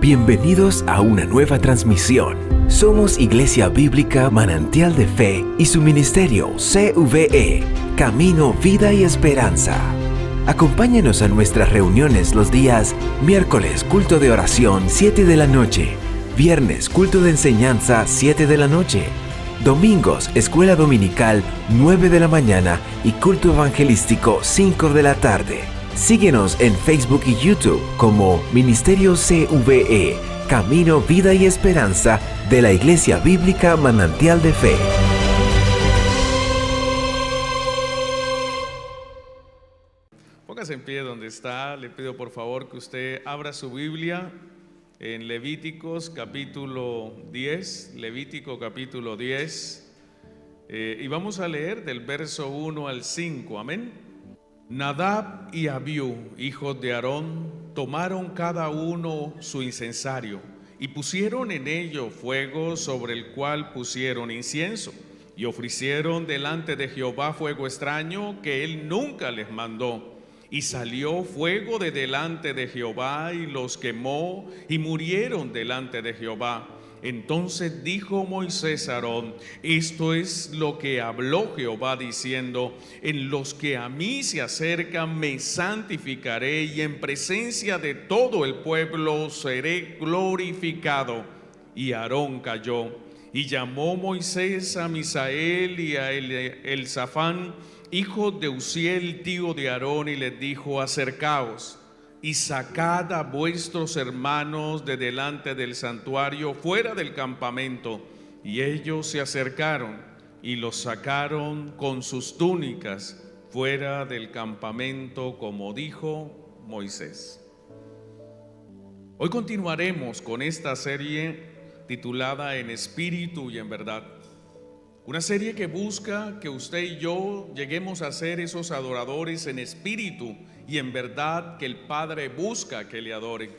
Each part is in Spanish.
Bienvenidos a una nueva transmisión. Somos Iglesia Bíblica Manantial de Fe y su ministerio CVE, Camino, Vida y Esperanza. Acompáñenos a nuestras reuniones los días miércoles, culto de oración, 7 de la noche, viernes, culto de enseñanza, 7 de la noche, domingos, escuela dominical, 9 de la mañana y culto evangelístico, 5 de la tarde. Síguenos en Facebook y YouTube como Ministerio CVE, Camino, Vida y Esperanza de la Iglesia Bíblica Manantial de Fe. Póngase en pie donde está. Le pido por favor que usted abra su Biblia en Levíticos capítulo 10, Levítico capítulo 10, y vamos a leer del verso 1 al 5, amén. Nadab y Abiú, hijos de Aarón, tomaron cada uno su incensario y pusieron en ello fuego sobre el cual pusieron incienso, y ofrecieron delante de Jehová fuego extraño que él nunca les mandó. Y salió fuego de delante de Jehová y los quemó y murieron delante de Jehová. Entonces dijo Moisés a Aarón: esto es lo que habló Jehová diciendo: en los que a mí se acercan me santificaré, y en presencia de todo el pueblo seré glorificado. Y Aarón calló. Y llamó Moisés a Misael y a Elzafán, hijos de Uziel, tío de Aarón, y les dijo: acercaos y sacad a vuestros hermanos de delante del santuario fuera del campamento. Y ellos se acercaron y los sacaron con sus túnicas fuera del campamento, como dijo Moisés. Hoy continuaremos con esta serie titulada En Espíritu y en Verdad. Una serie que busca que usted y yo lleguemos a ser esos adoradores en espíritu y en verdad que el Padre busca que le adoren.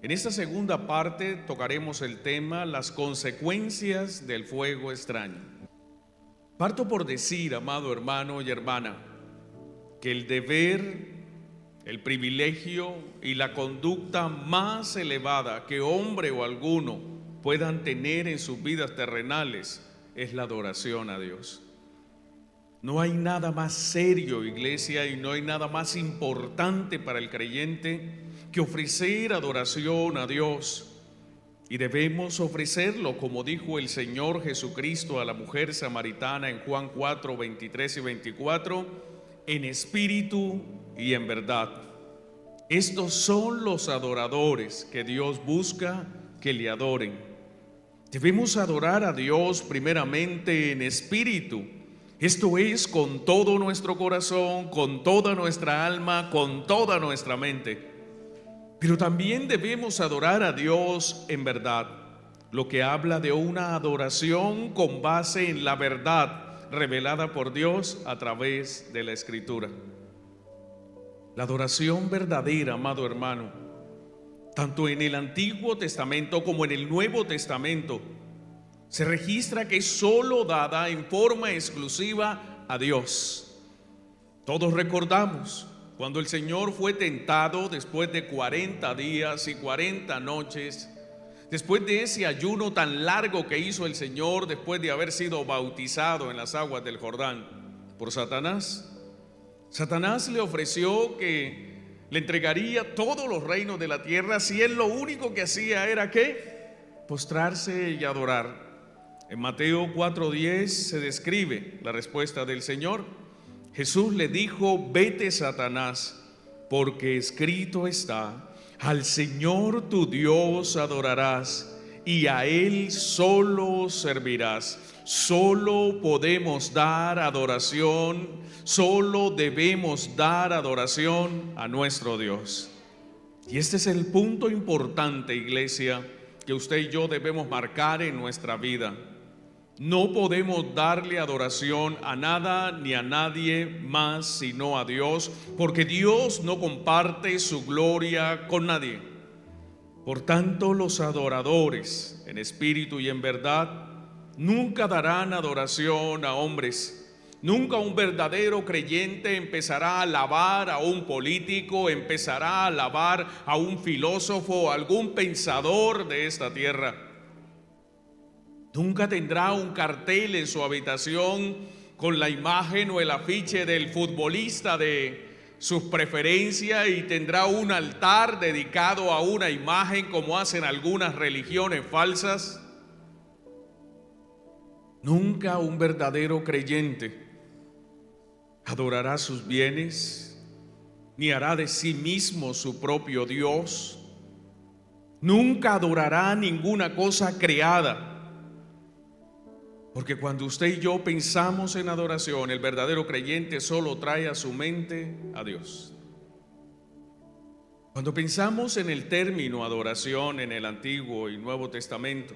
En esta segunda parte tocaremos el tema las consecuencias del fuego extraño. Parto por decir, amado hermano y hermana, que el deber, el privilegio y la conducta más elevada que hombre o alguno puedan tener en sus vidas terrenales es la adoración a Dios. No hay nada más serio, iglesia, y no hay nada más importante para el creyente que ofrecer adoración a Dios. Y debemos ofrecerlo, como dijo el Señor Jesucristo a la mujer samaritana en Juan 4, 23 y 24, en espíritu y en verdad. Estos son los adoradores que Dios busca que le adoren. Debemos adorar a Dios primeramente en espíritu, esto es con todo nuestro corazón, con toda nuestra alma, con toda nuestra mente. Pero también debemos adorar a Dios en verdad, lo que habla de una adoración con base en la verdad revelada por Dios a través de la Escritura. La adoración verdadera, amado hermano, tanto en el Antiguo Testamento como en el Nuevo Testamento, se registra que es solo dada en forma exclusiva a Dios. Todos recordamos cuando el Señor fue tentado después de 40 días y 40 noches, después de ese ayuno tan largo que hizo el Señor después de haber sido bautizado en las aguas del Jordán por Satanás. Satanás le ofreció que le entregaría todos los reinos de la tierra si él lo único que hacía era ¿qué? Postrarse y adorar. En Mateo 4:10 se describe la respuesta del Señor. Jesús le dijo: vete, Satanás, porque escrito está: al Señor tu Dios adorarás y a Él solo servirás. Solo podemos dar adoración, solo debemos dar adoración a nuestro Dios. Y este es el punto importante, iglesia, que usted y yo debemos marcar en nuestra vida. No podemos darle adoración a nada ni a nadie más sino a Dios, porque Dios no comparte su gloria con nadie. Por tanto, los adoradores en espíritu y en verdad nunca darán adoración a hombres, Nunca un verdadero creyente empezará a alabar a un político, empezará a alabar a un filósofo o algún pensador de esta tierra. Nunca tendrá un cartel en su habitación con la imagen o el afiche del futbolista de sus preferencias y tendrá un altar dedicado a una imagen como hacen algunas religiones falsas. Nunca un verdadero creyente adorará sus bienes, ni hará de sí mismo su propio Dios. Nunca adorará ninguna cosa creada. Porque cuando usted y yo pensamos en adoración, el verdadero creyente solo trae a su mente a Dios. Cuando pensamos en el término adoración en el Antiguo y Nuevo Testamento,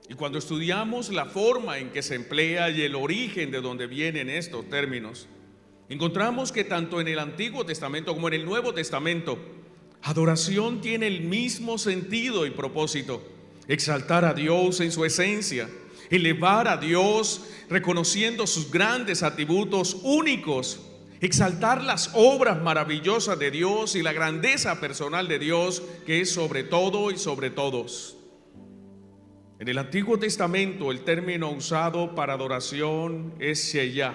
y cuando estudiamos la forma en que se emplea y el origen de donde vienen estos términos, encontramos que tanto en el Antiguo Testamento como en el Nuevo Testamento, adoración tiene el mismo sentido y propósito: exaltar a Dios en su esencia, elevar a Dios reconociendo sus grandes atributos únicos, exaltar las obras maravillosas de Dios y la grandeza personal de Dios, que es sobre todo y sobre todos. En el Antiguo Testamento el término usado para adoración es sheyá,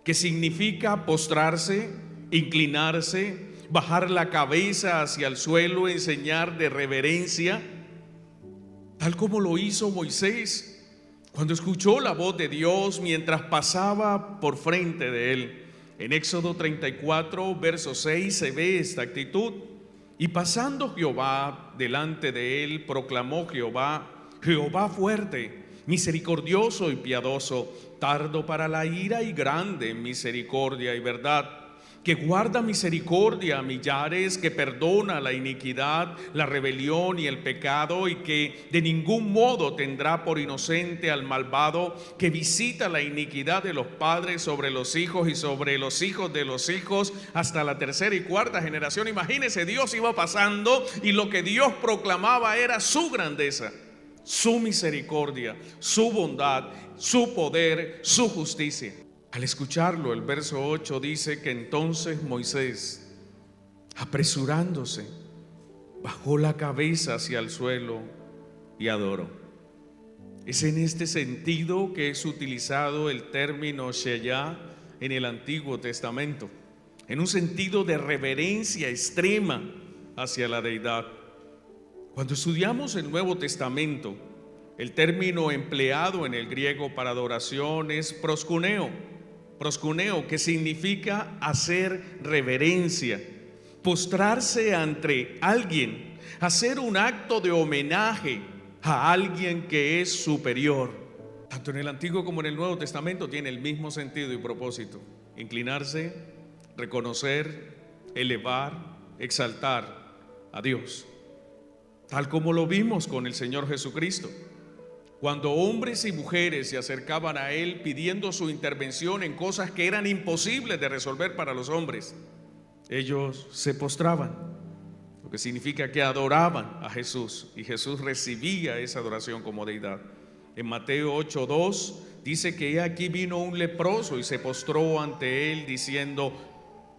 que significa postrarse, inclinarse, bajar la cabeza hacia el suelo en señal de reverencia, tal como lo hizo Moisés cuando escuchó la voz de Dios mientras pasaba por frente de él. En Éxodo 34, verso 6 se ve esta actitud. Y pasando Jehová delante de él, proclamó Jehová fuerte, misericordioso y piadoso, tardo para la ira y grande en misericordia y verdad, que guarda misericordia a millares, que perdona la iniquidad, la rebelión y el pecado, y que de ningún modo tendrá por inocente al malvado, que visita la iniquidad de los padres sobre los hijos y sobre los hijos de los hijos hasta la tercera y cuarta generación. Imagínense, Dios iba pasando y lo que Dios proclamaba era su grandeza, su misericordia, su bondad, su poder, su justicia. Al escucharlo, el verso 8 dice que entonces Moisés, apresurándose, bajó la cabeza hacia el suelo y adoró. Es en este sentido que es utilizado el término sheyá en el Antiguo Testamento, en un sentido de reverencia extrema hacia la deidad. Cuando estudiamos el Nuevo Testamento, el término empleado en el griego para adoración es proskuneo, que significa hacer reverencia, postrarse ante alguien, hacer un acto de homenaje a alguien que es superior. Tanto en el Antiguo como en el Nuevo Testamento tiene el mismo sentido y propósito: inclinarse, reconocer, elevar, exaltar a Dios, tal como lo vimos con el Señor Jesucristo. Cuando hombres y mujeres se acercaban a Él pidiendo su intervención en cosas que eran imposibles de resolver para los hombres, ellos se postraban, lo que significa que adoraban a Jesús, y Jesús recibía esa adoración como deidad. En Mateo 8:2 dice que he aquí vino un leproso y se postró ante Él diciendo: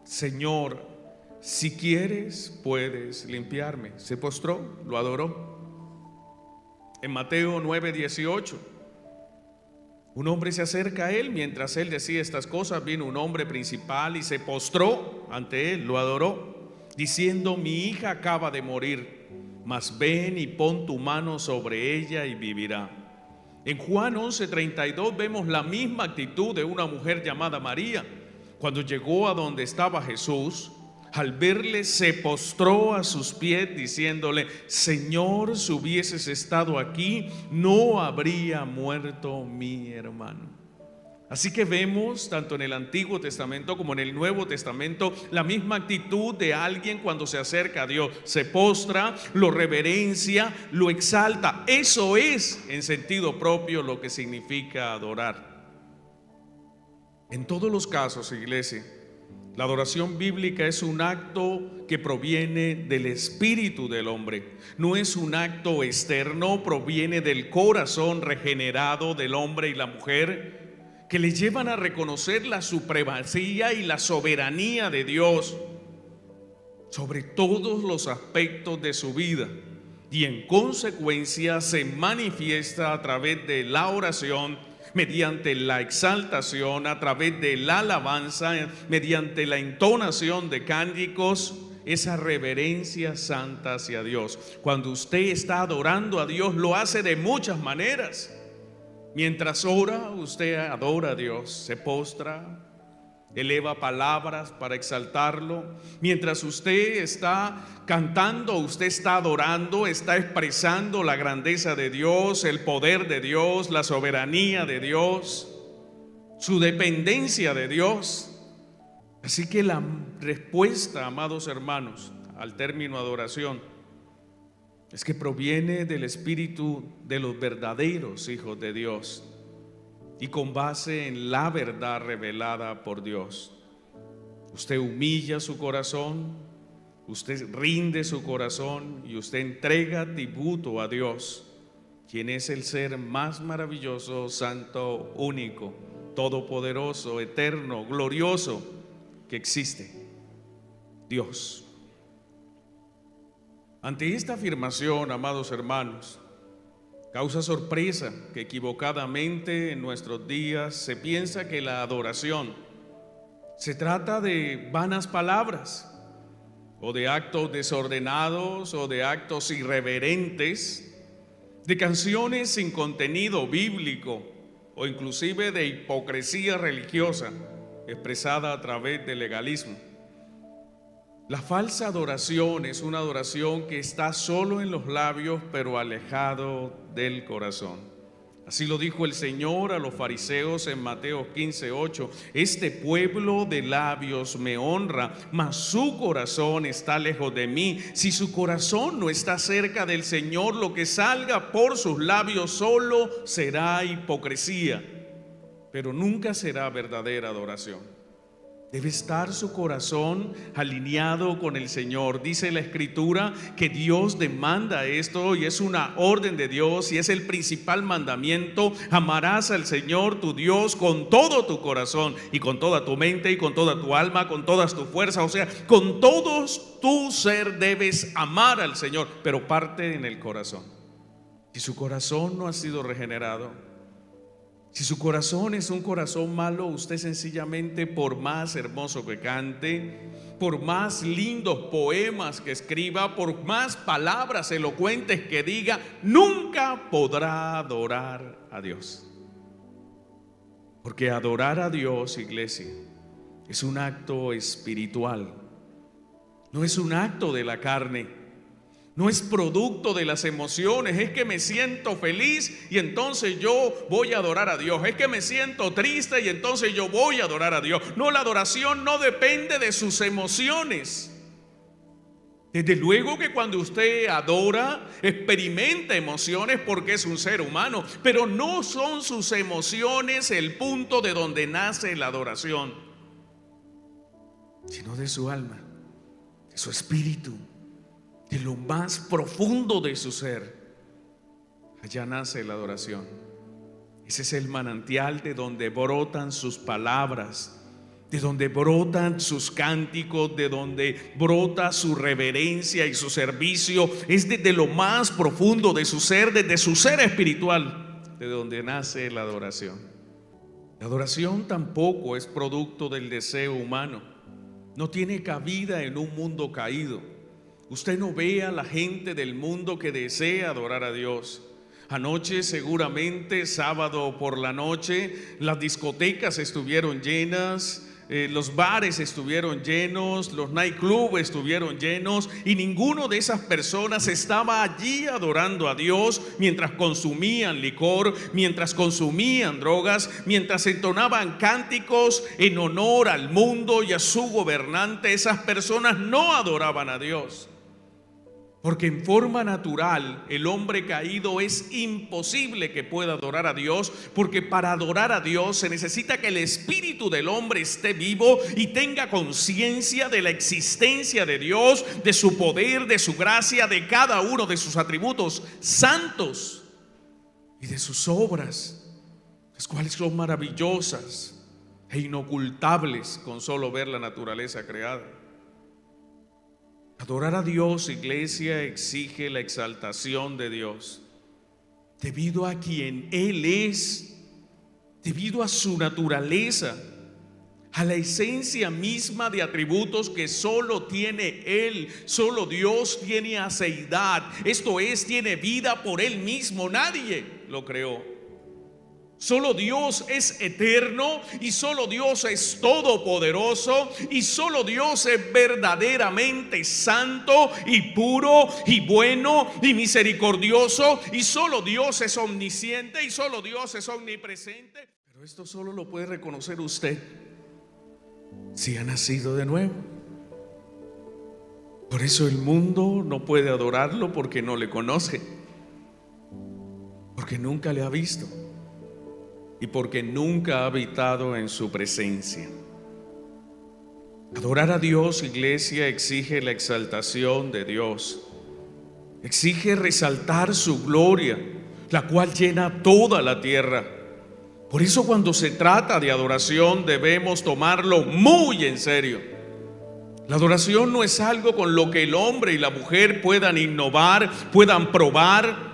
Señor, si quieres puedes limpiarme. Se postró, lo adoró. En Mateo 9:18, un hombre se acerca a él. Mientras él decía estas cosas, vino un hombre principal y se postró ante él, lo adoró, diciendo: mi hija acaba de morir, mas ven y pon tu mano sobre ella y vivirá. En Juan 11:32 vemos la misma actitud de una mujer llamada María. Cuando llegó a donde estaba Jesús, al verle se postró a sus pies diciéndole: Señor, si hubieses estado aquí, no habría muerto mi hermano. Así que vemos tanto en el Antiguo Testamento como en el Nuevo Testamento la misma actitud de alguien cuando se acerca a Dios: se postra, lo reverencia, lo exalta. Eso es en sentido propio lo que significa adorar. En todos los casos, iglesia, la adoración bíblica es un acto que proviene del espíritu del hombre. No es un acto externo, proviene del corazón regenerado del hombre y la mujer, que le llevan a reconocer la supremacía y la soberanía de Dios sobre todos los aspectos de su vida, y en consecuencia se manifiesta a través de la oración, mediante la exaltación, a través de la alabanza, mediante la entonación de cánticos, esa reverencia santa hacia Dios. Cuando usted está adorando a Dios, lo hace de muchas maneras. Mientras ora, usted adora a Dios, se postra, eleva palabras para exaltarlo. Mientras usted está cantando, usted está adorando, está expresando la grandeza de Dios, el poder de Dios, la soberanía de Dios, su dependencia de Dios. Así que la respuesta, amados hermanos, al término adoración, es que proviene del espíritu de los verdaderos hijos de Dios y con base en la verdad revelada por Dios. Usted humilla su corazón, usted rinde su corazón y usted entrega tributo a Dios, quien es el ser más maravilloso, santo, único, todopoderoso, eterno, glorioso que existe, Dios. Ante esta afirmación, amados hermanos, causa sorpresa que equivocadamente en nuestros días se piensa que la adoración se trata de vanas palabras, o de actos desordenados, o de actos irreverentes, de canciones sin contenido bíblico, o inclusive de hipocresía religiosa expresada a través del legalismo. La falsa adoración es una adoración que está solo en los labios, pero alejado del corazón. Así lo dijo el Señor a los fariseos en Mateo 15:8. Este pueblo de labios me honra, mas su corazón está lejos de mí. Si su corazón no está cerca del Señor, lo que salga por sus labios solo será hipocresía, pero nunca será verdadera adoración. Debe estar su corazón alineado con el Señor. Dice la Escritura que Dios demanda esto y es una orden de Dios y es el principal mandamiento. Amarás al Señor tu Dios con todo tu corazón y con toda tu mente y con toda tu alma, con todas tus fuerzas. O sea, con todo tu ser debes amar al Señor, pero parte en el corazón. Si su corazón no ha sido regenerado, si su corazón es un corazón malo, usted sencillamente, por más hermoso que cante, por más lindos poemas que escriba, por más palabras elocuentes que diga, nunca podrá adorar a Dios. Porque adorar a Dios, iglesia, es un acto espiritual, no es un acto de la carne. No es producto de las emociones. Es que me siento feliz y entonces yo voy a adorar a Dios. Es que me siento triste y entonces yo voy a adorar a Dios. No, la adoración no depende de sus emociones. Desde luego que cuando usted adora, experimenta emociones porque es un ser humano, pero no son sus emociones el punto de donde nace la adoración, sino de su alma, de su espíritu, de lo más profundo de su ser. Allá nace la adoración. Ese es el manantial de donde brotan sus palabras, de donde brotan sus cánticos, de donde brota su reverencia y su servicio. Es desde lo más profundo de su ser, desde su ser espiritual, de donde nace la adoración. La adoración tampoco es producto del deseo humano. No tiene cabida en un mundo caído. Usted no ve a la gente del mundo que desea adorar a Dios. Anoche, seguramente, sábado por la noche, las discotecas estuvieron llenas, los bares estuvieron llenos, los nightclubs estuvieron llenos, y ninguno de esas personas estaba allí adorando a Dios mientras consumían licor, mientras consumían drogas, mientras entonaban cánticos en honor al mundo y a su gobernante. Esas personas no adoraban a Dios. Porque en forma natural el hombre caído es imposible que pueda adorar a Dios, porque para adorar a Dios se necesita que el espíritu del hombre esté vivo y tenga conciencia de la existencia de Dios, de su poder, de su gracia, de cada uno de sus atributos santos y de sus obras, de las cuales son maravillosas e inocultables con solo ver la naturaleza creada. Adorar a Dios, iglesia, exige la exaltación de Dios, debido a quien Él es, debido a su naturaleza, a la esencia misma de atributos que solo tiene Él. Solo Dios tiene aceidad, esto es, tiene vida por Él mismo, nadie lo creó. Solo Dios es eterno y solo Dios es todopoderoso y solo Dios es verdaderamente santo y puro y bueno y misericordioso y solo Dios es omnisciente y solo Dios es omnipresente. Pero esto solo lo puede reconocer usted si ha nacido de nuevo. Por eso el mundo no puede adorarlo, porque no le conoce, porque nunca le ha visto y porque nunca ha habitado en su presencia. Adorar a Dios, iglesia, exige la exaltación de Dios, exige resaltar su gloria, la cual llena toda la tierra. Por eso cuando se trata de adoración debemos tomarlo muy en serio. La adoración no es algo con lo que el hombre y la mujer puedan innovar, puedan probar.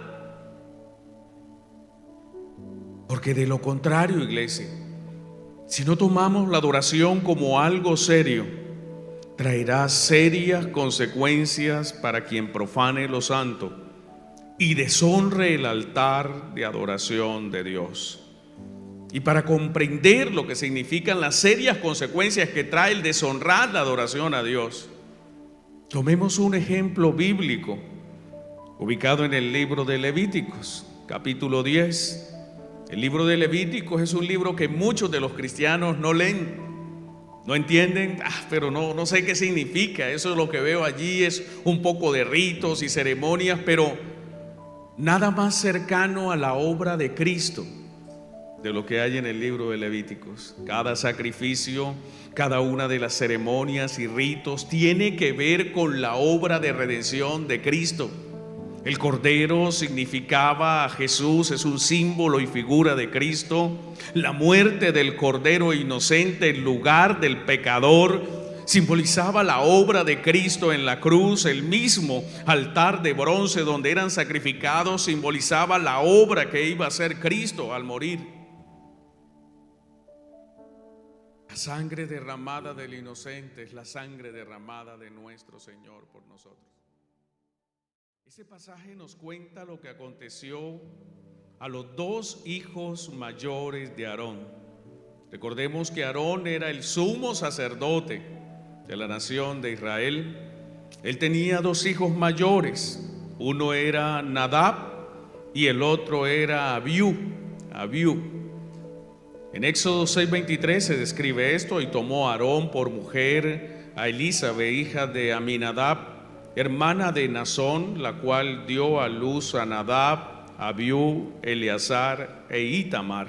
Porque de lo contrario, iglesia, si no tomamos la adoración como algo serio, traerá serias consecuencias para quien profane lo santo y deshonre el altar de adoración de Dios. Y para comprender lo que significan las serias consecuencias que trae el deshonrar la adoración a Dios, tomemos un ejemplo bíblico ubicado en el libro de Levíticos, capítulo 10. El libro de Levíticos es un libro que muchos de los cristianos no leen, no entienden, pero no sé qué significa. Eso es lo que veo allí, es un poco de ritos y ceremonias, pero nada más cercano a la obra de Cristo de lo que hay en el libro de Levíticos. Cada sacrificio, cada una de las ceremonias y ritos tiene que ver con la obra de redención de Cristo. El cordero significaba a Jesús, es un símbolo y figura de Cristo. La muerte del cordero inocente en lugar del pecador simbolizaba la obra de Cristo en la cruz. El mismo altar de bronce donde eran sacrificados simbolizaba la obra que iba a hacer Cristo al morir. La sangre derramada del inocente es la sangre derramada de nuestro Señor por nosotros. Ese pasaje nos cuenta lo que aconteció a los dos hijos mayores de Aarón. Recordemos que Aarón era el sumo sacerdote de la nación de Israel. Él tenía dos hijos mayores, uno era Nadab y el otro era Abiú. En Éxodo 6:23 se describe esto: y tomó Aarón por mujer a Elizabeth, hija de Aminadab, hermana de Nazón, la cual dio a luz a Nadab, Abiú, Eleazar e Itamar.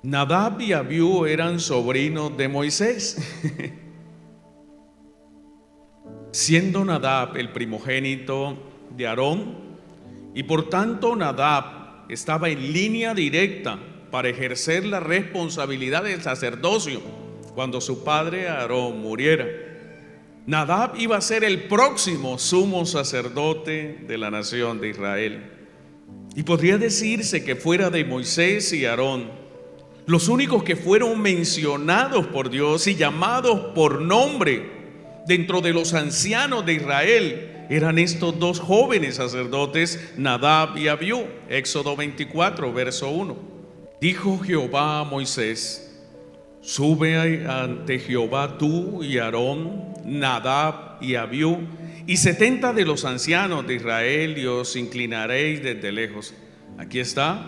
Nadab y Abiú eran sobrinos de Moisés. Siendo Nadab el primogénito de Aarón, y por tanto Nadab estaba en línea directa para ejercer la responsabilidad del sacerdocio cuando su padre Aarón muriera. Nadab iba a ser el próximo sumo sacerdote de la nación de Israel. Y podría decirse que fuera de Moisés y Aarón, los únicos que fueron mencionados por Dios y llamados por nombre dentro de los ancianos de Israel eran estos dos jóvenes sacerdotes, Nadab y Abiú. Éxodo 24, verso 1. Dijo Jehová a Moisés: sube ante Jehová tú y Aarón, Nadab y Abiú, y 70 de los ancianos de Israel, y os inclinaréis desde lejos. Aquí está: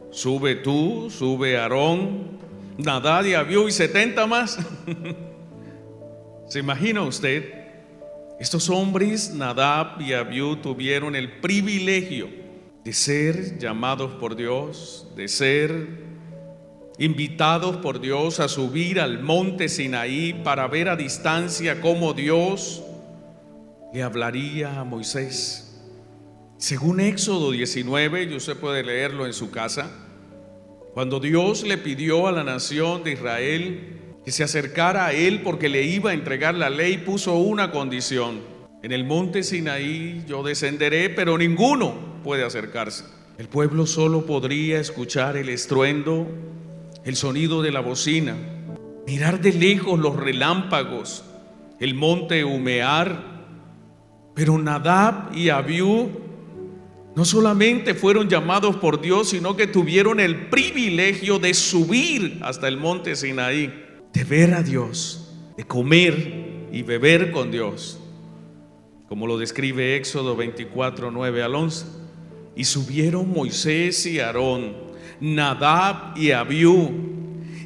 sube tú, sube Aarón, Nadab y Abiú y 70 más. ¿Se imagina usted? Estos hombres, Nadab y Abiú, tuvieron el privilegio de ser llamados por Dios, de ser invitados por Dios a subir al monte Sinaí para ver a distancia cómo Dios le hablaría a Moisés. Según Éxodo 19, y usted puede leerlo en su casa, Cuando Dios le pidió a la nación de Israel que se acercara a Él porque le iba a entregar la ley, puso una condición: en el monte Sinaí yo descenderé, pero ninguno puede acercarse. El pueblo solo podría escuchar el estruendo, el sonido de la bocina, mirar de lejos los relámpagos, el monte humear. Pero Nadab y Abiú no solamente fueron llamados por Dios, sino que tuvieron el privilegio de subir hasta el monte Sinaí, de ver a Dios, de comer y beber con Dios, como lo describe Éxodo 24, 9 al 11. Y subieron Moisés y Aarón, Nadab y Abiú,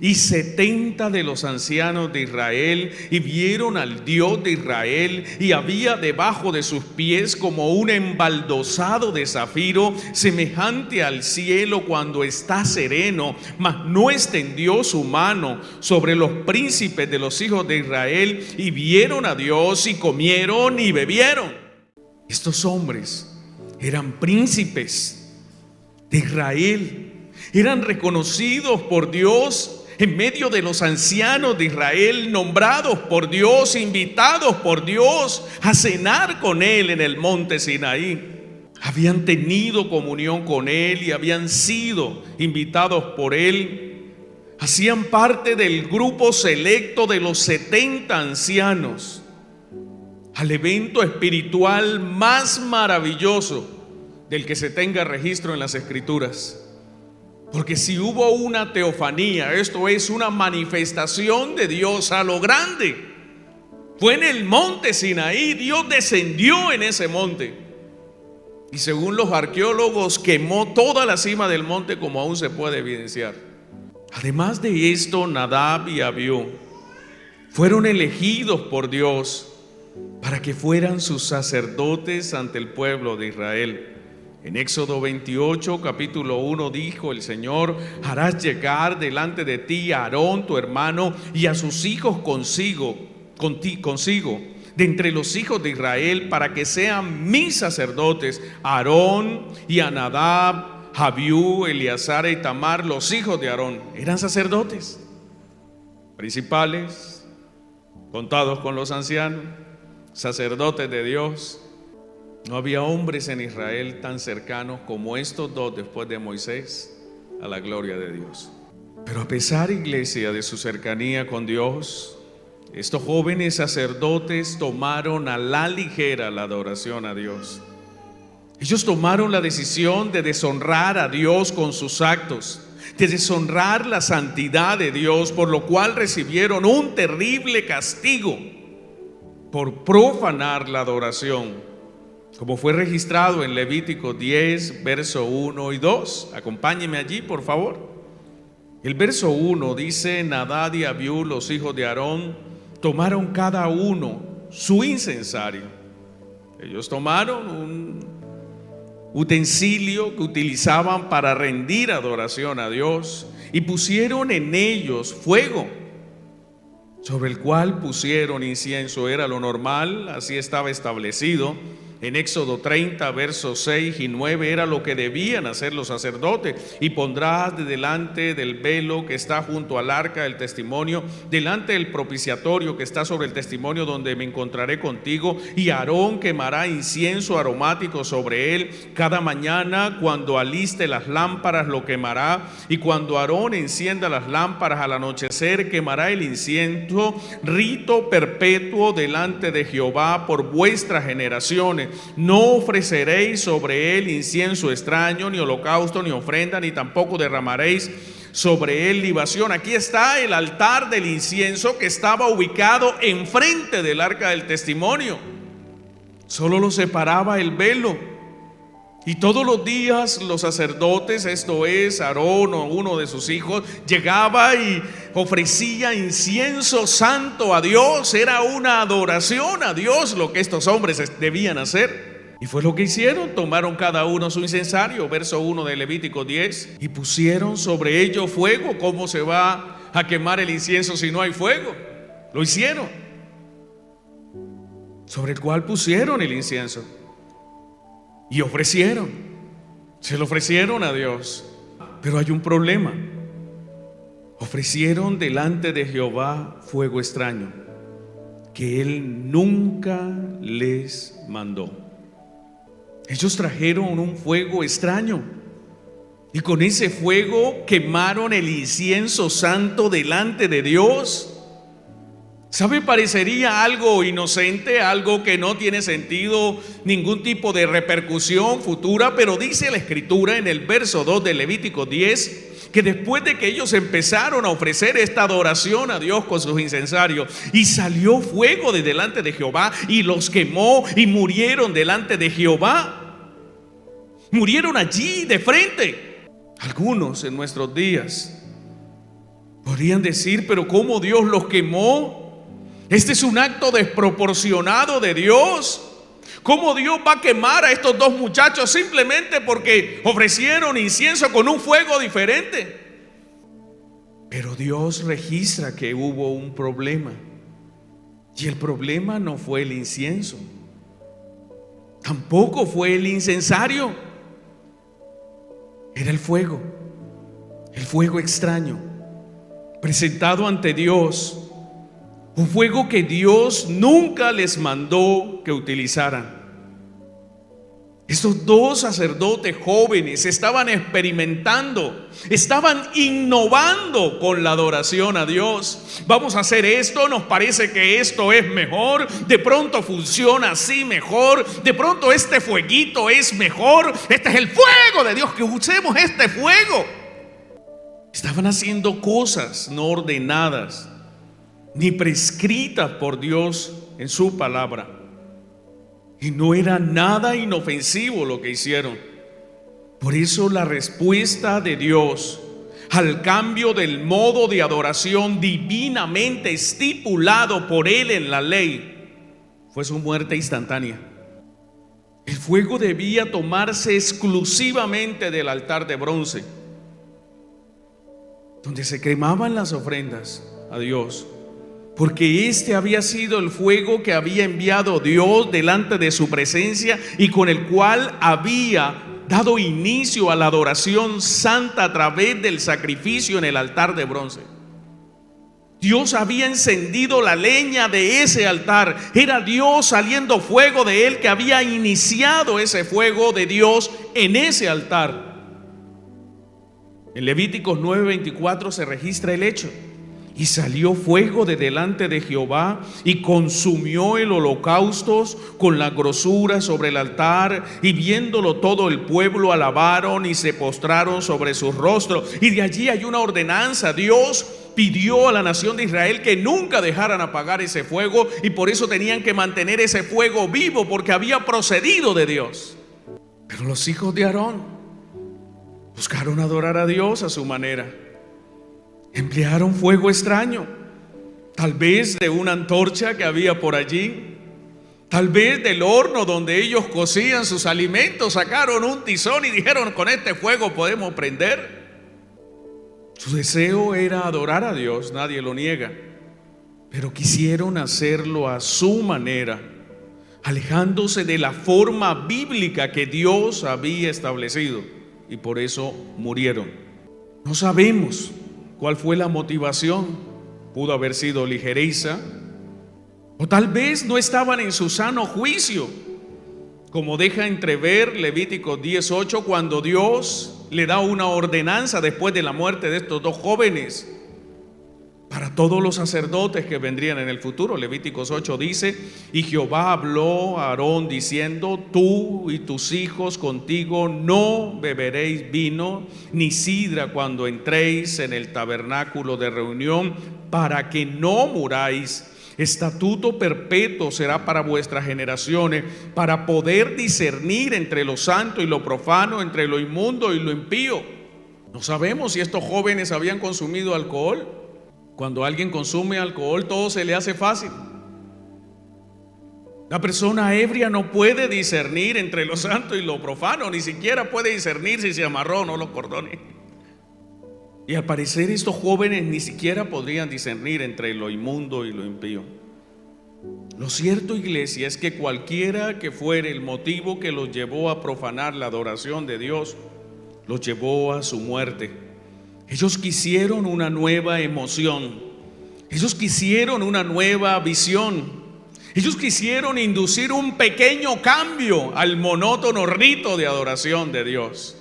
y 70 de los ancianos de Israel, y vieron al Dios de Israel, y había debajo de sus pies como un embaldosado de zafiro, semejante al cielo cuando está sereno, mas no extendió su mano sobre los príncipes de los hijos de Israel, y vieron a Dios y comieron y bebieron. Estos hombres eran príncipes de Israel, eran reconocidos por Dios en medio de los ancianos de Israel, nombrados por Dios, invitados por Dios a cenar con Él en el monte Sinaí. Habían tenido comunión con Él y habían sido invitados por Él. Hacían parte del grupo selecto de los 70 ancianos al evento espiritual más maravilloso del que se tenga registro en las Escrituras. Porque si hubo una teofanía, esto es una manifestación de Dios a lo grande, fue en el monte Sinaí. Dios descendió en ese monte y, según los arqueólogos, quemó toda la cima del monte, como aún se puede evidenciar. Además de esto, Nadab y Abiú fueron elegidos por Dios para que fueran sus sacerdotes ante el pueblo de Israel. En Éxodo 28, capítulo 1, dijo el Señor: harás llegar delante de ti a Aarón tu hermano y a sus hijos consigo, de entre los hijos de Israel, para que sean mis sacerdotes, Aarón y a Nadab, Abiú, Eleazar y Tamar. Los hijos de Aarón eran sacerdotes principales, contados con los ancianos, sacerdotes de Dios. No había hombres en Israel tan cercanos como estos dos después de Moisés a la gloria de Dios. Pero a pesar, iglesia, de su cercanía con Dios, estos jóvenes sacerdotes tomaron a la ligera la adoración a Dios. Ellos tomaron la decisión de deshonrar a Dios con sus actos, de deshonrar la santidad de Dios, por lo cual recibieron un terrible castigo por profanar la adoración, como fue registrado en Levítico 10, verso 1 y 2. Acompáñenme allí, por favor. El verso 1 dice: Nadab y Abiú, los hijos de Aarón, tomaron cada uno su incensario. Ellos tomaron un utensilio que utilizaban para rendir adoración a Dios y pusieron en ellos fuego, sobre el cual pusieron incienso. Era lo normal, así estaba establecido. En Éxodo 30, versos 6 y 9, era lo que debían hacer los sacerdotes. Y pondrás delante del velo que está junto al arca del testimonio, delante del propiciatorio que está sobre el testimonio, donde me encontraré contigo, y Aarón quemará incienso aromático sobre él. Cada mañana, cuando aliste las lámparas, lo quemará, y cuando Aarón encienda las lámparas al anochecer, quemará el incienso, rito perpetuo delante de Jehová por vuestras generaciones. No ofreceréis sobre él incienso extraño, ni holocausto, ni ofrenda, ni tampoco derramaréis sobre él libación. Aquí está el altar del incienso, que estaba ubicado enfrente del arca del testimonio. Solo lo separaba el velo. Y todos los días los sacerdotes, esto es Aarón o uno de sus hijos, llegaba y ofrecía incienso santo a Dios. Era una adoración a Dios lo que estos hombres debían hacer. Y fue lo que hicieron. Tomaron cada uno su incensario, verso 1 de Levítico 10, y pusieron sobre ello fuego. ¿Cómo se va a quemar el incienso si no hay fuego? Lo hicieron, sobre el cual pusieron el incienso y ofrecieron, se lo ofrecieron a Dios. Pero hay un problema. ofrecieron delante de Jehová fuego extraño, que él nunca les mandó. Ellos trajeron un fuego extraño y con ese fuego quemaron el incienso santo delante de Dios. ¿Sabe? Parecería algo inocente, algo que no tiene sentido, ningún tipo de repercusión futura, pero dice la Escritura en el verso 2 de Levítico 10 que después de que ellos empezaron a ofrecer esta adoración a Dios con sus incensarios, y salió fuego de delante de Jehová y los quemó y murieron delante de Jehová. Murieron allí de frente. Algunos en nuestros días podrían decir: pero ¿cómo Dios los quemó? Este es un acto desproporcionado de Dios. ¿Cómo Dios va a quemar a estos dos muchachos simplemente porque ofrecieron incienso con un fuego diferente? Pero Dios registra que hubo un problema, y el problema no fue el incienso, tampoco fue el incensario, era el fuego extraño presentado ante Dios. Un fuego que Dios nunca les mandó que utilizaran. Estos dos sacerdotes jóvenes estaban experimentando, estaban innovando con la adoración a Dios. Vamos a hacer esto, nos parece que esto es mejor, de pronto funciona así mejor, de pronto este fueguito es mejor, este es el fuego de Dios, que usemos este fuego. Estaban haciendo cosas no ordenadas ni prescritas por Dios en su palabra, y no era nada inofensivo lo que hicieron. Por eso la respuesta de Dios al cambio del modo de adoración divinamente estipulado por Él en la ley fue su muerte instantánea. El fuego debía tomarse exclusivamente del altar de bronce, donde se quemaban las ofrendas a Dios, porque este había sido el fuego que había enviado Dios delante de su presencia y con el cual había dado inicio a la adoración santa a través del sacrificio en el altar de bronce. Dios había encendido la leña de ese altar. Era Dios saliendo fuego de él, que había iniciado ese fuego de Dios en ese altar. En Levíticos 9:24 se registra el hecho: y salió fuego de delante de Jehová y consumió el holocausto con la grosura sobre el altar, y viéndolo todo el pueblo alabaron y se postraron sobre sus rostros. Y de allí hay una ordenanza. Dios pidió a la nación de Israel que nunca dejaran apagar ese fuego, y por eso tenían que mantener ese fuego vivo, porque había procedido de Dios. Pero los hijos de Aarón buscaron adorar a Dios a su manera. Emplearon fuego extraño, tal vez de una antorcha que había por allí, tal vez del horno donde ellos cocían sus alimentos. Sacaron un tizón y dijeron: con este fuego podemos prender. Su deseo era adorar a Dios, nadie lo niega, pero quisieron hacerlo a su manera, alejándose de la forma bíblica que Dios había establecido, y por eso murieron. No sabemos cuál fue la motivación. Pudo haber sido ligereza, o tal vez no estaban en su sano juicio, como deja entrever Levítico 10:8, cuando Dios le da una ordenanza después de la muerte de estos dos jóvenes para todos los sacerdotes que vendrían en el futuro. Levíticos 8 dice: y Jehová habló a Aarón diciendo: tú y tus hijos contigo no beberéis vino ni sidra cuando entréis en el tabernáculo de reunión, para que no muráis. Estatuto perpetuo será para vuestras generaciones, para poder discernir entre lo santo y lo profano, entre lo inmundo y lo impío. No sabemos si estos jóvenes habían consumido alcohol. Cuando alguien consume alcohol, todo se le hace fácil. La persona ebria no puede discernir entre lo santo y lo profano, ni siquiera puede discernir si se amarró o no los cordones. Y al parecer estos jóvenes ni siquiera podrían discernir entre lo inmundo y lo impío. Lo cierto, iglesia, es que cualquiera que fuere el motivo que los llevó a profanar la adoración de Dios, los llevó a su muerte. Ellos quisieron una nueva emoción. Ellos quisieron una nueva visión. Ellos quisieron inducir un pequeño cambio al monótono rito de adoración de Dios.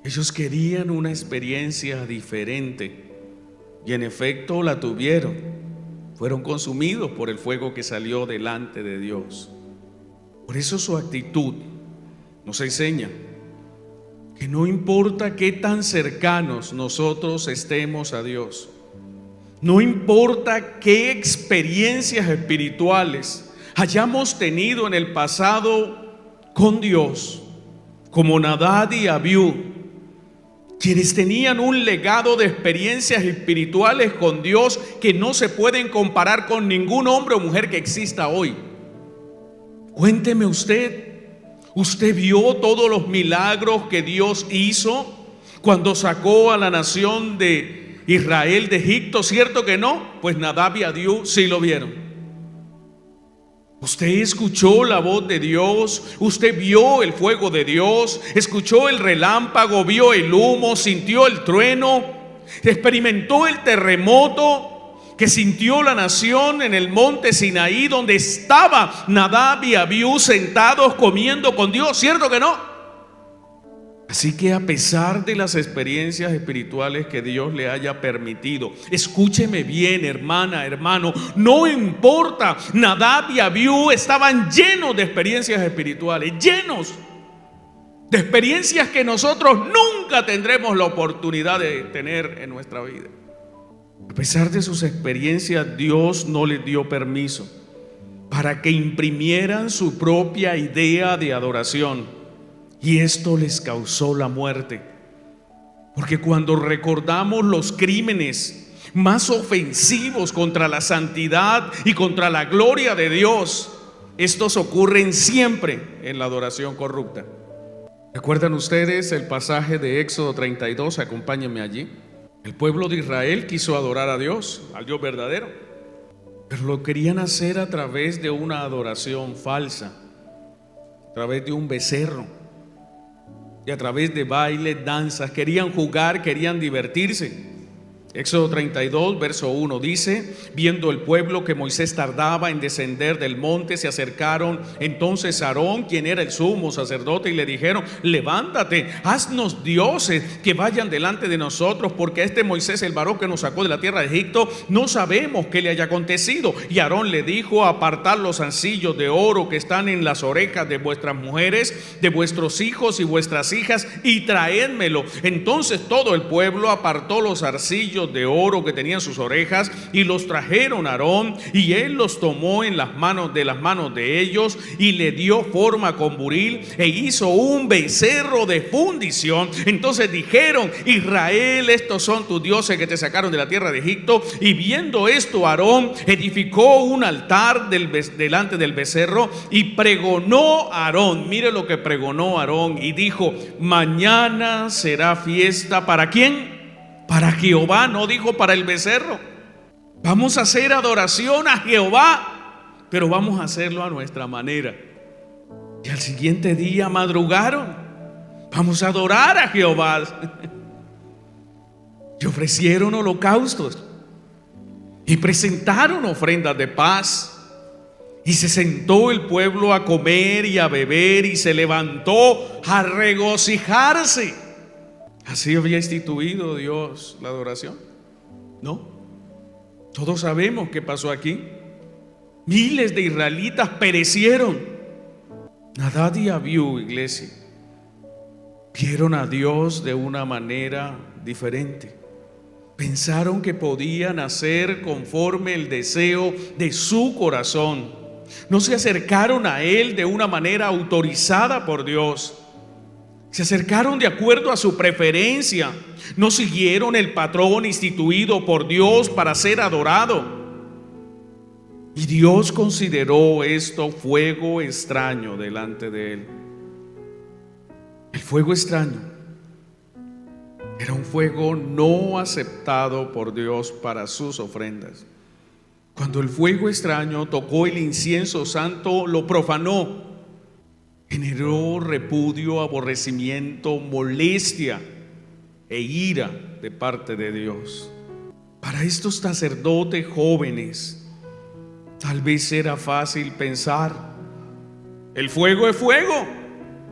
Ellos querían una experiencia diferente y en efecto la tuvieron. Fueron consumidos por el fuego que salió delante de Dios. Por eso su actitud nos enseña que no importa qué tan cercanos nosotros estemos a Dios, no importa qué experiencias espirituales hayamos tenido en el pasado con Dios, como Nadab y Abiú, quienes tenían un legado de experiencias espirituales con Dios que no se pueden comparar con ningún hombre o mujer que exista hoy. Cuénteme ¿usted vio todos los milagros que Dios hizo cuando sacó a la nación de Israel de Egipto? ¿Cierto que no? Pues Nadab y Abiú sí lo vieron. Usted escuchó la voz de Dios, usted vio el fuego de Dios, escuchó el relámpago, vio el humo, sintió el trueno, experimentó el terremoto que sintió la nación en el monte Sinaí, donde estaba Nadab y Abiú sentados comiendo con Dios, ¿cierto que no? Así que a pesar de las experiencias espirituales que Dios le haya permitido, escúcheme bien, hermana, hermano, no importa, Nadab y Abiú estaban llenos de experiencias espirituales, llenos de experiencias que nosotros nunca tendremos la oportunidad de tener en nuestra vida. A pesar de sus experiencias, Dios no les dio permiso para que imprimieran su propia idea de adoración. Y esto les causó la muerte. Porque cuando recordamos los crímenes más ofensivos contra la santidad y contra la gloria de Dios, estos ocurren siempre en la adoración corrupta. ¿Recuerdan ustedes el pasaje de Éxodo 32? Acompáñenme allí. El pueblo de Israel quiso adorar a Dios, al Dios verdadero, pero lo querían hacer a través de una adoración falsa, a través de un becerro y a través de bailes, danzas. Querían jugar, querían divertirse. Éxodo 32, verso 1 dice: viendo el pueblo que Moisés tardaba en descender del monte, se acercaron entonces a Aarón, quien era el sumo sacerdote, y le dijeron: levántate, haznos dioses que vayan delante de nosotros, porque a este Moisés, el varón que nos sacó de la tierra de Egipto, no sabemos qué le haya acontecido. Y Aarón le dijo: apartad los zarcillos de oro que están en las orejas de vuestras mujeres, de vuestros hijos y vuestras hijas, y traédmelo. Entonces todo el pueblo apartó los zarcillos de oro que tenían sus orejas y los trajeron a Aarón, y él los tomó en las manos de ellos y le dio forma con buril e hizo un becerro de fundición. Entonces dijeron: Israel, estos son tus dioses que te sacaron de la tierra de Egipto. Y viendo esto, Aarón edificó un altar delante del becerro y pregonó a Aarón. Mire lo que pregonó Aarón, y dijo: mañana será fiesta. ¿Para quién? Para Jehová. No dijo para el becerro. Vamos a hacer adoración a Jehová, pero vamos a hacerlo a nuestra manera. Y al siguiente día madrugaron: vamos a adorar a Jehová. Y ofrecieron holocaustos y presentaron ofrendas de paz. Y se sentó el pueblo a comer y a beber, y se levantó a regocijarse. ¿Así había instituido Dios la adoración? No. Todos sabemos qué pasó aquí. Miles de israelitas perecieron. Nadab y Abiú, iglesia, vieron a Dios de una manera diferente. Pensaron que podían hacer conforme el deseo de su corazón. No se acercaron a Él de una manera autorizada por Dios. Se acercaron de acuerdo a su preferencia. No siguieron el patrón instituido por Dios para ser adorado. Y Dios consideró esto fuego extraño delante de Él. El fuego extraño era un fuego no aceptado por Dios para sus ofrendas. Cuando el fuego extraño tocó el incienso santo, lo profanó. Generó repudio, aborrecimiento, molestia e ira de parte de Dios. Para estos sacerdotes jóvenes, tal vez era fácil pensar: el fuego es fuego,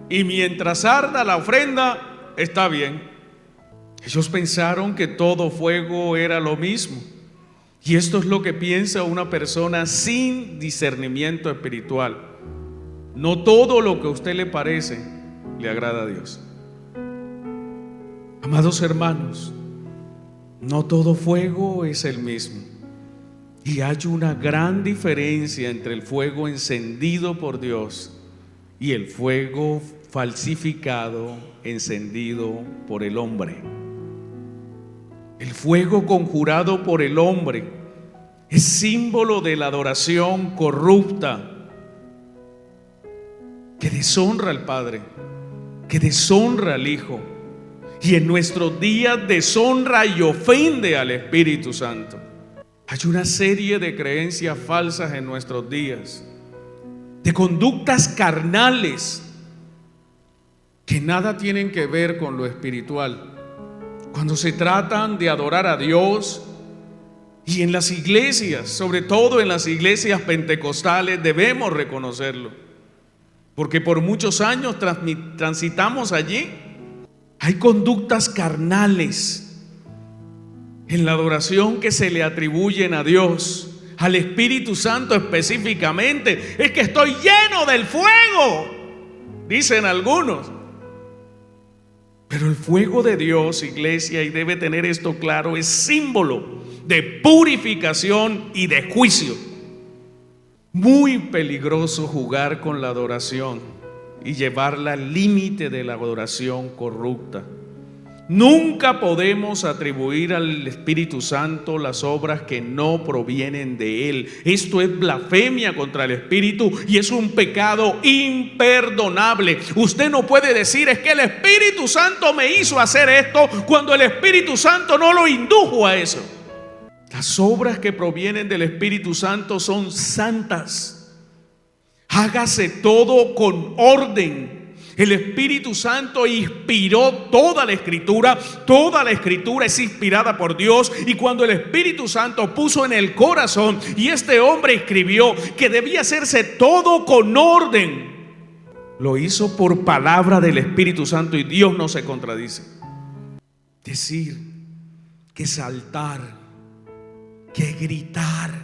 y mientras arda la ofrenda, está bien. Ellos pensaron que todo fuego era lo mismo. Y esto es lo que piensa una persona sin discernimiento espiritual. No todo lo que a usted le parece le agrada a Dios. Amados hermanos, no todo fuego es el mismo. Y hay una gran diferencia entre el fuego encendido por Dios y el fuego falsificado, encendido por el hombre. El fuego conjurado por el hombre es símbolo de la adoración corrupta que deshonra al Padre, que deshonra al Hijo, y en nuestros días deshonra y ofende al Espíritu Santo. Hay una serie de creencias falsas en nuestros días, de conductas carnales que nada tienen que ver con lo espiritual. Cuando se tratan de adorar a Dios, y en las iglesias, sobre todo en las iglesias pentecostales, debemos reconocerlo, porque por muchos años transitamos allí. Hay conductas carnales en la adoración que se le atribuyen a Dios, al Espíritu Santo específicamente. Es que estoy lleno del fuego, dicen algunos. Pero el fuego de Dios, iglesia, y debe tener esto claro, es símbolo de purificación y de juicio. Muy peligroso jugar con la adoración y llevarla al límite de la adoración corrupta. Nunca podemos atribuir al Espíritu Santo las obras que no provienen de Él. Esto es blasfemia contra el Espíritu y es un pecado imperdonable. Usted no puede decir: es que el Espíritu Santo me hizo hacer esto, cuando el Espíritu Santo no lo indujo a eso. Las obras que provienen del Espíritu Santo son santas. Hágase todo con orden. El Espíritu Santo inspiró toda la Escritura. Toda la Escritura es inspirada por Dios. Y cuando el Espíritu Santo puso en el corazón, y este hombre escribió que debía hacerse todo con orden, lo hizo por palabra del Espíritu Santo, y Dios no se contradice. Decir, que saltar, que gritar,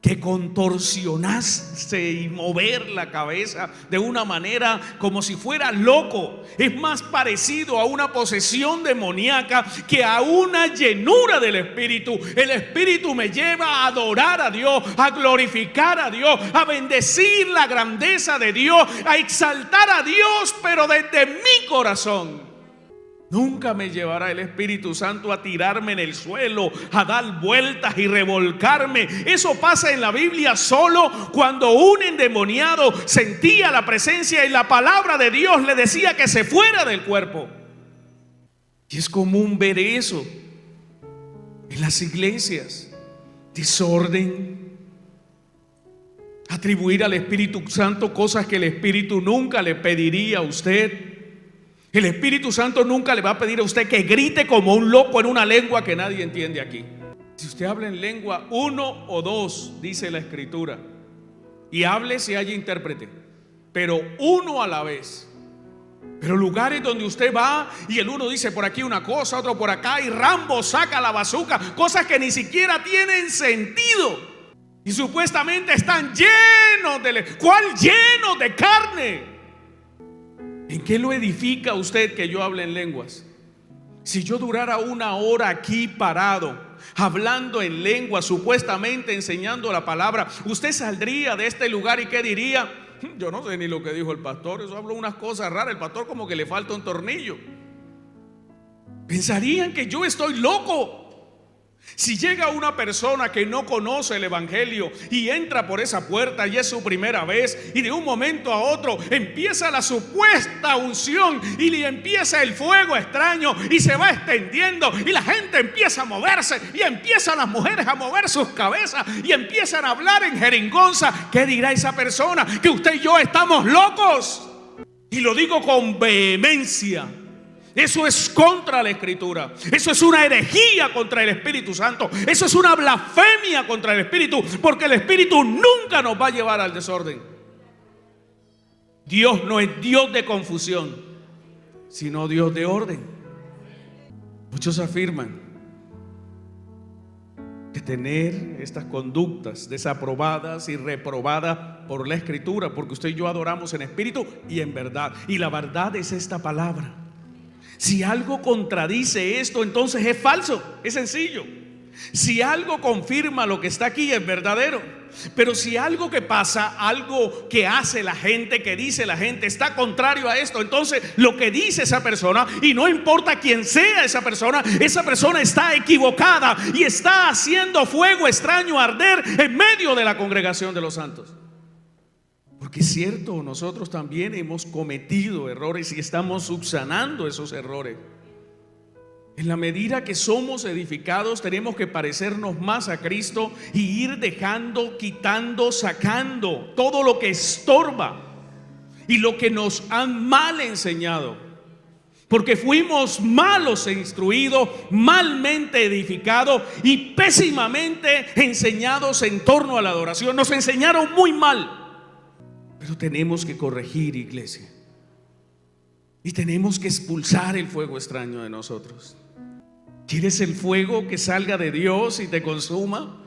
que contorsionarse y mover la cabeza de una manera como si fuera loco, es más parecido a una posesión demoníaca que a una llenura del Espíritu. El Espíritu me lleva a adorar a Dios, a glorificar a Dios, a bendecir la grandeza de Dios, a exaltar a Dios, pero desde mi corazón. Nunca me llevará el Espíritu Santo a tirarme en el suelo, a dar vueltas y revolcarme. Eso pasa en la Biblia solo cuando un endemoniado sentía la presencia y la palabra de Dios le decía que se fuera del cuerpo. Y es común ver eso en las iglesias. Desorden. Atribuir al Espíritu Santo cosas que el Espíritu nunca le pediría a usted. El Espíritu Santo nunca le va a pedir a usted que grite como un loco en una lengua que nadie entiende aquí. Si usted habla en lengua, 1 o 2, dice la Escritura, y hable si haya intérprete, pero uno a la vez. Pero lugares donde usted va y el uno dice por aquí una cosa, otro por acá, y Rambo saca la bazuca, cosas que ni siquiera tienen sentido, y supuestamente están llenos llenos de carne. ¿En qué lo edifica usted que yo hable en lenguas? Si yo durara 1 hora aquí parado, hablando en lengua, supuestamente enseñando la palabra, usted saldría de este lugar y ¿qué diría? Yo no sé ni lo que dijo el pastor, eso habló unas cosas raras, el pastor como que le falta un tornillo. Pensarían que yo estoy loco. Si llega una persona que no conoce el Evangelio y entra por esa puerta y es su primera vez, y de un momento a otro empieza la supuesta unción y le empieza el fuego extraño y se va extendiendo y la gente empieza a moverse y empiezan las mujeres a mover sus cabezas y empiezan a hablar en jeringonza, ¿qué dirá esa persona? Que usted y yo estamos locos. Y lo digo con vehemencia. Eso es contra la Escritura. Eso es una herejía contra el Espíritu Santo. Eso es una blasfemia contra el Espíritu, porque el Espíritu nunca nos va a llevar al desorden. Dios no es Dios de confusión, sino Dios de orden. Muchos afirman que tener estas conductas desaprobadas y reprobadas por la Escritura, porque usted y yo adoramos en espíritu y en verdad, y la verdad es esta palabra. Si algo contradice esto, entonces es falso, es sencillo. Si algo confirma lo que está aquí, es verdadero. Pero si algo que pasa, algo que hace la gente, que dice la gente, está contrario a esto, entonces lo que dice esa persona, y no importa quién sea esa persona está equivocada y está haciendo fuego extraño arder en medio de la congregación de los santos. Porque es cierto, nosotros también hemos cometido errores y estamos subsanando esos errores. En la medida que somos edificados, tenemos que parecernos más a Cristo y ir dejando, quitando, sacando todo lo que estorba y lo que nos han mal enseñado. Porque fuimos malos instruidos, malmente edificados y pésimamente enseñados en torno a la adoración. Nos enseñaron muy mal. Pero tenemos que corregir, iglesia. Y tenemos que expulsar el fuego extraño de nosotros. ¿Quieres el fuego que salga de Dios y te consuma?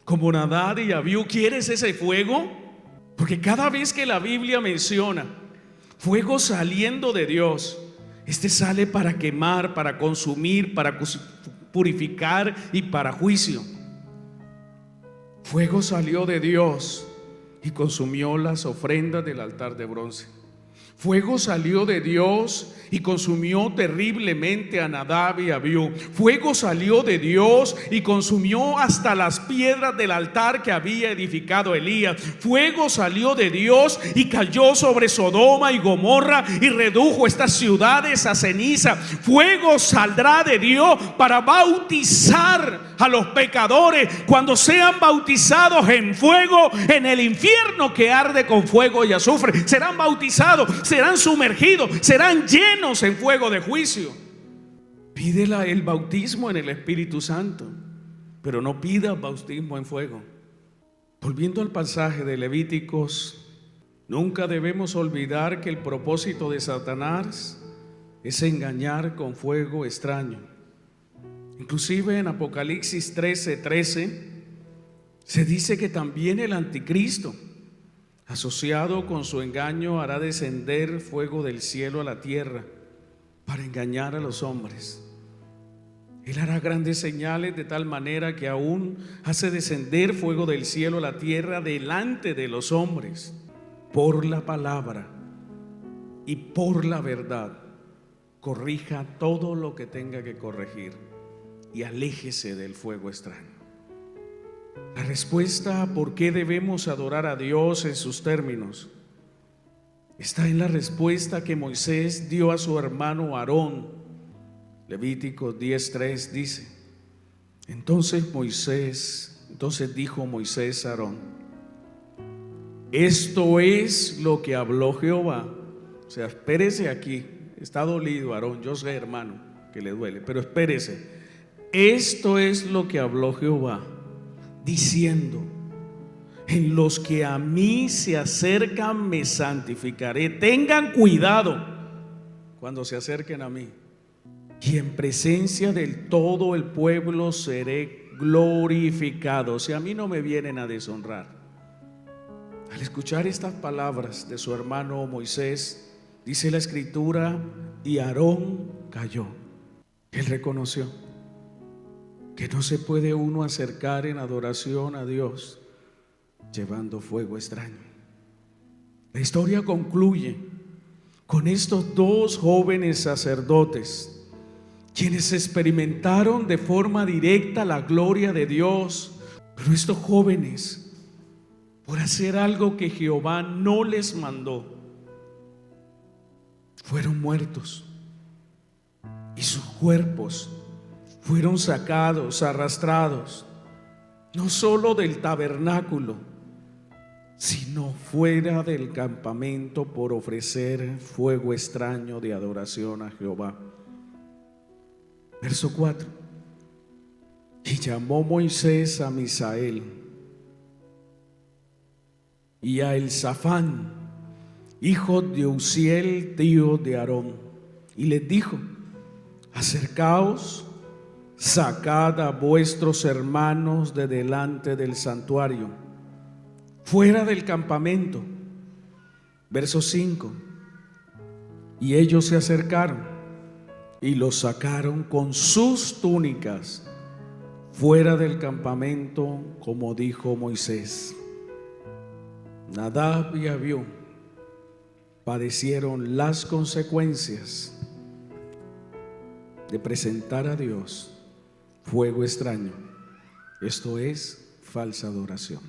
Como Nadab y Abiú. ¿Quieres ese fuego? Porque cada vez que la Biblia menciona fuego saliendo de Dios, este sale para quemar, para consumir, para purificar y para juicio. Fuego salió de Dios y consumió las ofrendas del altar de bronce. Fuego salió de Dios y consumió terriblemente a Nadab y Abiú. Fuego salió de Dios y consumió hasta las piedras del altar que había edificado Elías. Fuego salió de Dios y cayó sobre Sodoma y Gomorra y redujo estas ciudades a ceniza. Fuego saldrá de Dios para bautizar a los pecadores cuando sean bautizados en fuego en el infierno que arde con fuego y azufre. Serán bautizados, serán sumergidos, serán llenos en fuego de juicio. Pídela el bautismo en el Espíritu Santo, pero no pida bautismo en fuego. Volviendo al pasaje de Levíticos, nunca debemos olvidar que el propósito de Satanás es engañar con fuego extraño. Inclusive en Apocalipsis 13:13 se dice que también el anticristo, asociado con su engaño, hará descender fuego del cielo a la tierra para engañar a los hombres. Él hará grandes señales de tal manera que aún hace descender fuego del cielo a la tierra delante de los hombres, por la palabra y por la verdad. Corrija todo lo que tenga que corregir y aléjese del fuego extraño. La respuesta a por qué debemos adorar a Dios en sus términos está en la respuesta que Moisés dio a su hermano Aarón. Levíticos 10:3 dice: Entonces dijo Moisés a Aarón: esto es lo que habló Jehová. O sea, espérese aquí. Está dolido Aarón, yo sé, hermano, que le duele, pero espérese. Esto es lo que habló Jehová, diciendo: en los que a mí se acercan me santificaré. Tengan cuidado cuando se acerquen a mí, y en presencia del todo el pueblo seré glorificado. Si a mí no me vienen a deshonrar. Al escuchar estas palabras de su hermano Moisés, dice la Escritura, y Aarón cayó. Él reconoció que no se puede uno acercar en adoración a Dios llevando fuego extraño. La historia concluye con estos dos jóvenes sacerdotes, quienes experimentaron de forma directa la gloria de Dios. Pero estos jóvenes, por hacer algo que Jehová no les mandó, fueron muertos, y sus cuerpos fueron sacados, arrastrados, no solo del tabernáculo, sino fuera del campamento, por ofrecer fuego extraño de adoración a Jehová. Verso 4. Y llamó Moisés a Misael y a Elzafán, hijo de Uziel, tío de Aarón, y les dijo: acercaos, sacad a vuestros hermanos de delante del santuario, fuera del campamento. Verso 5. Y ellos se acercaron y los sacaron con sus túnicas fuera del campamento, como dijo Moisés. Nadab y Abiú padecieron las consecuencias de presentar a Dios fuego extraño, esto es falsa adoración.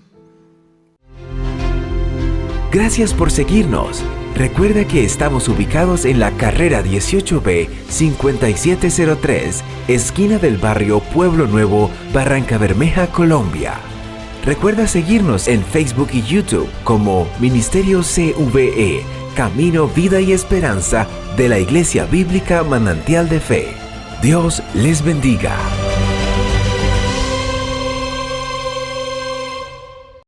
Gracias por seguirnos. Recuerda que estamos ubicados en la carrera 18B 5703, esquina del barrio Pueblo Nuevo, Barrancabermeja, Colombia. Recuerda seguirnos en Facebook y YouTube como Ministerio CVE, Camino, Vida y Esperanza de la Iglesia Bíblica Manantial de Fe. Dios les bendiga.